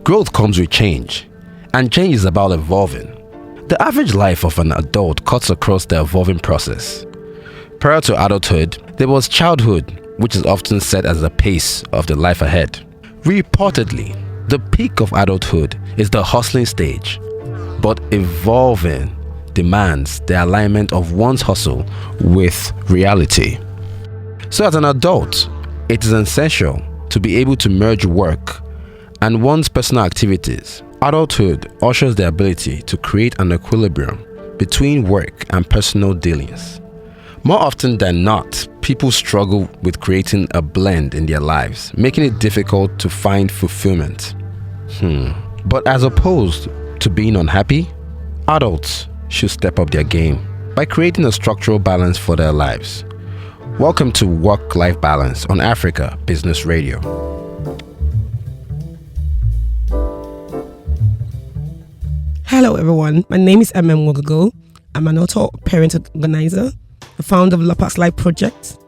Growth comes with change, and change is about evolving. The average life of an adult cuts across the evolving process. Prior to adulthood, there was childhood, which is often set as the pace of the life ahead. Reportedly, the peak of adulthood is the hustling stage, but evolving demands the alignment of one's hustle with reality. So as an adult, it is essential to be able to merge work and one's personal activities. Adulthood ushers the ability to create an equilibrium between work and personal dealings. More often than not, people struggle with creating a blend in their lives, making it difficult to find fulfillment. But as opposed to being unhappy, adults should step up their game by creating a structural balance for their lives. Welcome to Work-Life Balance on Africa Business Radio. Hello everyone, my name is Wogogo. I'm an author, parent organizer, the founder of Lopas Life Project.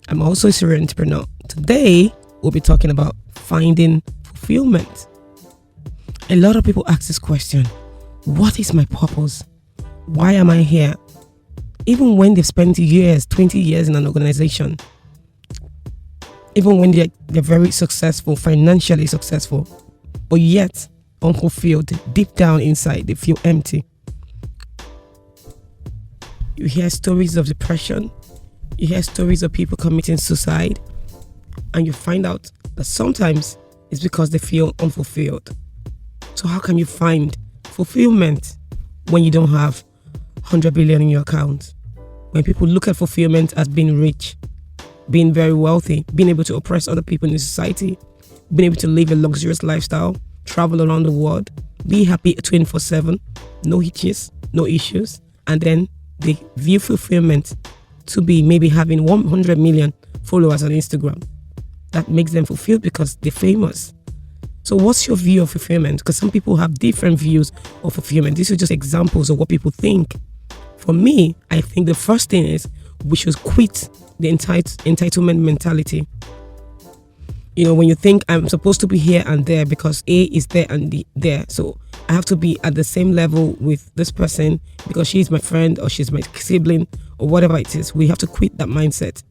I'm also a serial entrepreneur. Today, we'll be talking about finding fulfillment. A lot of people ask this question: what is my purpose? Why am I here? Even when they've spent years, 20 years in an organization, even when they're very successful, financially successful, but yet unfulfilled, deep down inside, they feel empty. You hear stories of depression, you hear stories of people committing suicide, and you find out that sometimes it's because they feel unfulfilled. So how can you find fulfillment when you don't have 100 billion in your account? When people look at fulfillment as being rich, being very wealthy, being able to oppress other people in the society, being able to live a luxurious lifestyle, travel around the world, be happy 24/7, no hitches, no issues, and then they view fulfillment to be maybe having 100 million followers on Instagram. That makes them fulfilled because they're famous. So what's your view of fulfillment? Because some people have different views of fulfillment. These are just examples of what people think. For me, I think the first thing is we should quit the entitlement mentality. You know, when you think I'm supposed to be here and there because A is there and there, so I have to be at the same level with this person because she's my friend or she's my sibling or whatever it is. We have to quit that mindset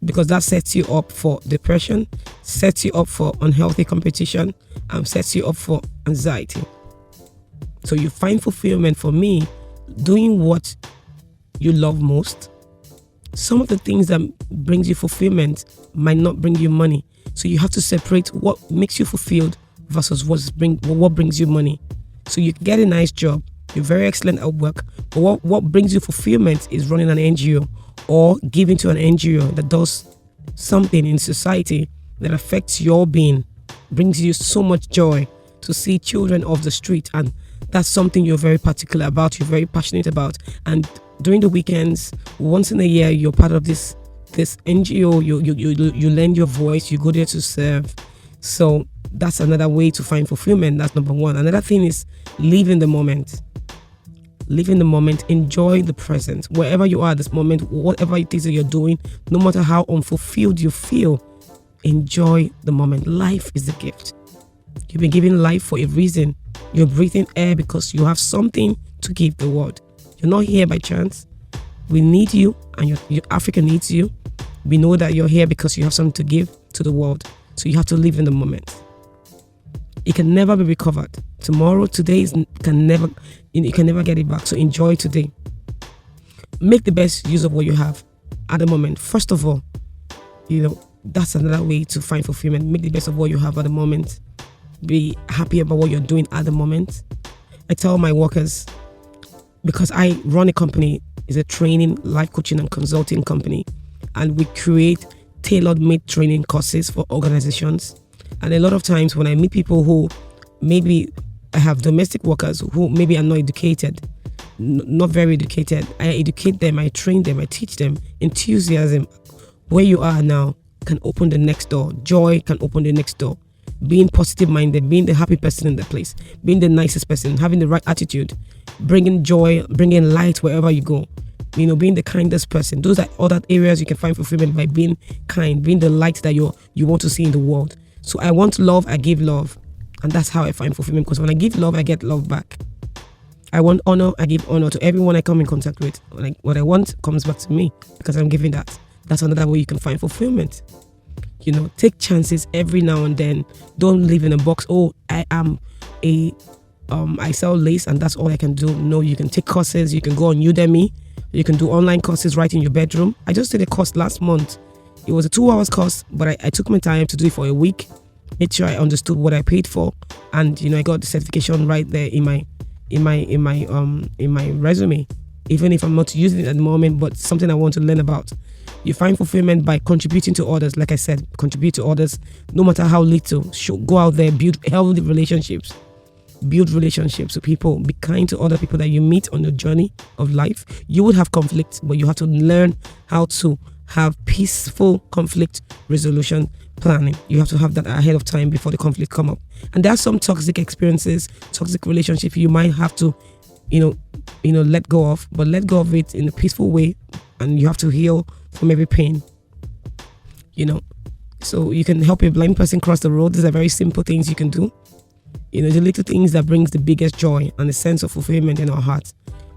because that sets you up for depression, sets you up for unhealthy competition, and sets you up for anxiety. So you find fulfillment, for me, doing what you love most. Some of the things that brings you fulfillment might not bring you money. So you have to separate what makes you fulfilled versus what brings you money. So you get a nice job, you're very excellent at work, but what brings you fulfillment is running an NGO or giving to an NGO that does something in society that affects your being, brings you so much joy to see children off the street, and that's something you're very particular about, you're very passionate about. And during the weekends, once in a year, you're part of this NGO, you lend your voice, you go there to serve. So that's another way to find fulfillment. That's number one. Another thing is live in the moment. Live in the moment, enjoy the present. Wherever you are at this moment, whatever it is that you're doing, no matter how unfulfilled you feel, enjoy the moment. Life is a gift. You've been given life for a reason. You're breathing air because you have something to give the world. You're not here by chance. We need you, and your Africa needs you. We know that you're here because you have something to give to the world. So you have to live in the moment. It can never be recovered. Today you can never get it back. So enjoy today. Make the best use of what you have at the moment. First of all, that's another way to find fulfillment. Make the best of what you have at the moment. Be happy about what you're doing at the moment. I tell my workers, because I run a company, it's a training, life coaching and consulting company, and we create tailor-made training courses for organizations. And a lot of times when I meet people who maybe I have domestic workers who maybe are not educated, not very educated, I educate them, I train them, I teach them. Enthusiasm, where you are now, can open the next door. Joy can open the next door. Being positive minded, being the happy person in the place, being the nicest person, having the right attitude, bringing joy, bringing light wherever you go, being the kindest person. Those are other areas you can find fulfillment by being kind, being the light that you want to see in the world. So I want love, I give love. And that's how I find fulfillment, because when I give love, I get love back. I want honor, I give honor to everyone I come in contact with. What I want comes back to me because I'm giving that. That's another way you can find fulfillment. Take chances every now and then. Don't live in a box. Oh, I sell lace and that's all I can do. No, you can take courses. You can go on Udemy. You can do online courses right in your bedroom. I just did a course last month. It was a 2 hours course, but I took my time to do it for a week. Made sure I understood what I paid for, and I got the certification right there in my resume, even if I'm not using it at the moment, but something I want to learn about. You find fulfillment by contributing to others. Like I said, contribute to others, no matter how little. Go out there, build healthy relationships. Build relationships with people. Be kind to other people that you meet on your journey of life. You would have conflict, but you have to learn how to have peaceful conflict resolution planning. You have to have that ahead of time before the conflict come up. And there are some toxic experiences, toxic relationships you might have to, let go of, but let go of it in a peaceful way, and you have to heal from every pain. So you can help a blind person cross the road. These are very simple things you can do. The little things that brings the biggest joy and the sense of fulfillment in our hearts.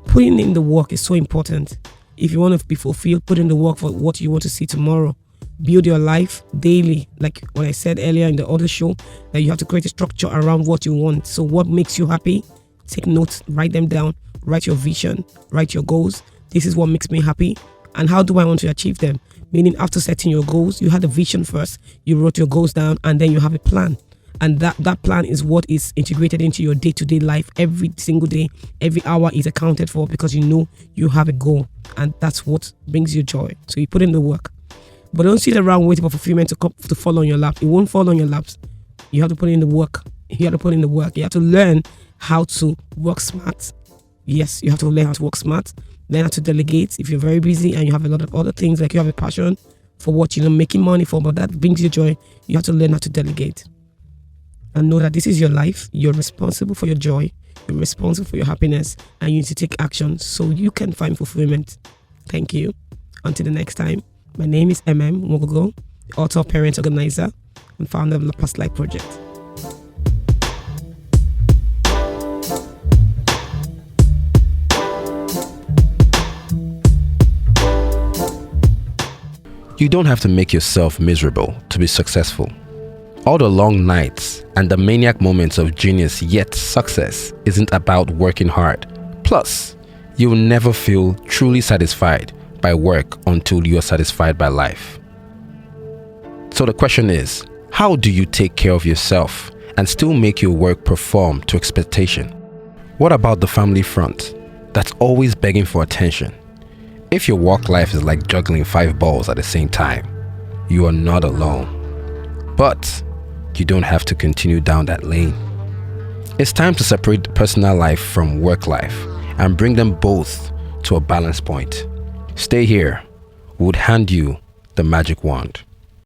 Putting in the work is so important. If you want to be fulfilled, put in the work for what you want to see tomorrow. Build your life daily. Like what I said earlier in the other show, that you have to create a structure around what you want. So what makes you happy? Take notes, write them down, write your vision, write your goals. This is what makes me happy. And how do I want to achieve them? Meaning, after setting your goals, you had a vision first, you wrote your goals down, and then you have a plan. And that plan is what is integrated into your day-to-day life. Every single day, every hour is accounted for, because you have a goal, and that's what brings you joy. So you put in the work. But don't sit around waiting for fulfillment to fall on your lap. It won't fall on your laps. You have to put in the work. You have to learn how to work smart. Yes, you have to learn how to work smart. Learn how to delegate. If you're very busy and you have a lot of other things, like you have a passion for what making money for, but that brings you joy, you have to learn how to delegate. And know that this is your life. You're responsible for your joy. You're responsible for your happiness. And you need to take action so you can find fulfillment. Thank you. Until the next time. My name is Mogogo, author, parent, organizer, and founder of the Past Life Project. You don't have to make yourself miserable to be successful. All the long nights and the maniac moments of genius, yet success isn't about working hard. Plus, you'll never feel truly satisfied by work until you are satisfied by life. So the question is, how do you take care of yourself and still make your work perform to expectation? What about the family front that's always begging for attention? If your work life is like juggling 5 balls at the same time, you are not alone. But you don't have to continue down that lane. It's time to separate personal life from work life and bring them both to a balance point. Stay here. We would hand you the magic wand.